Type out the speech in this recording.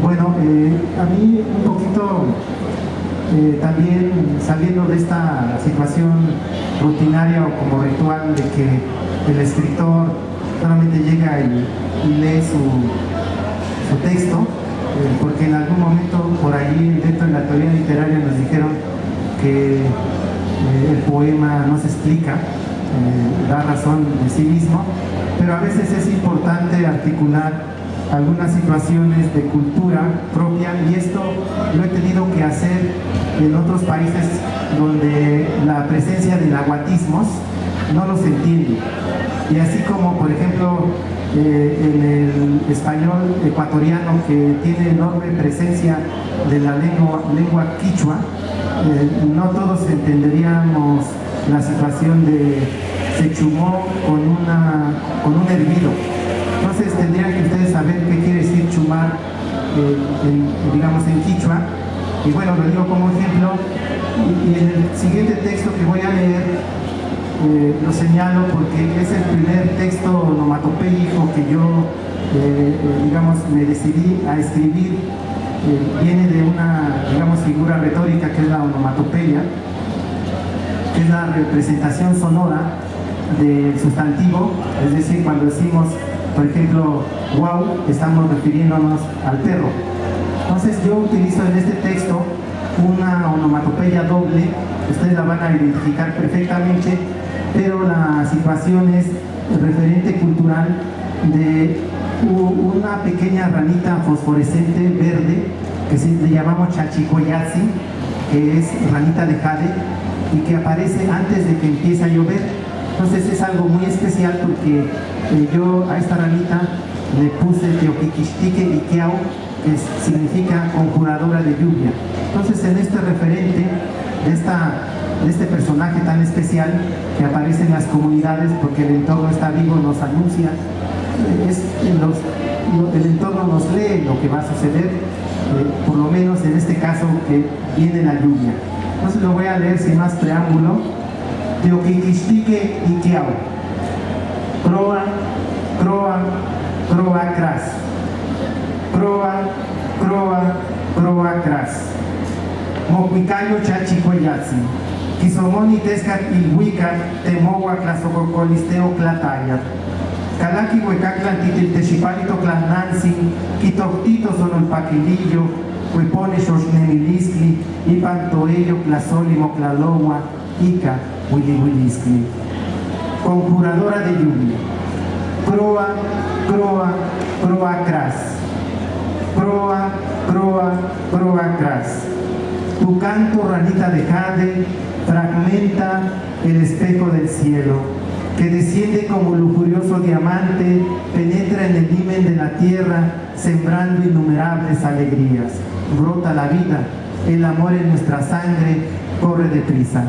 Bueno, a mí un poquito también saliendo de esta situación rutinaria o como ritual de que el escritor solamente llega y lee su texto, porque en algún momento por ahí dentro de la teoría literaria nos dijeron que el poema no se explica, da razón de sí mismo, pero a veces es importante articular algunas situaciones de cultura propia, y esto lo he tenido que hacer en otros países donde la presencia de nahuatismos no los entiende, y así como por ejemplo en el español ecuatoriano, que tiene enorme presencia de la lengua quichua, no todos entenderíamos la situación de se chumó con un hervido. Entonces tendrían que ustedes saber qué quiere decir chumar, digamos en quichua, y bueno, lo digo como ejemplo, y en el siguiente texto que voy a leer lo señalo porque es el primer texto onomatopéyico que yo, digamos, me decidí a escribir. Viene de una, digamos, figura retórica que es la onomatopeya, que es la representación sonora del sustantivo, es decir, cuando decimos, por ejemplo, wow, estamos refiriéndonos al perro. Entonces yo utilizo en este texto una onomatopeya doble, ustedes la van a identificar perfectamente, pero la situación es referente cultural de una pequeña ranita fosforescente verde que le llamamos chachicoyatzi, que es ranita de jade y que aparece antes de que empiece a llover. Entonces es algo muy especial porque yo a esta ranita le puse Teoquiquixtique Iquiau, que significa conjuradora de lluvia. Entonces en este referente de este personaje tan especial que aparece en las comunidades, porque el entorno está vivo, nos anuncia, el entorno nos lee lo que va a suceder, por lo menos en este caso que viene la lluvia. Entonces lo voy a leer sin más preámbulo. Teoquiquixtique Iquiau, croa, croa, croa cras, croa, croa, croa cras, mocuicayo chachicoyatzi, quisomoni tescat ilhuica, temogua clasococolisteo clatayat, calaqui huecaclan titiltexipalito clanansin, quitoctito sonolpaquilillo, huepone xoxnemiliscli, ipan toello clasólimo claloua, ica, huilihuiliscli. Conjuradora de lluvia. Croa, croa, croa cras. Croa, croa, croa cras. Tu canto, ranita de jade, fragmenta el espejo del cielo, que desciende como lujurioso diamante, penetra en el himen de la tierra, sembrando innumerables alegrías. Brota la vida, el amor en nuestra sangre corre deprisa.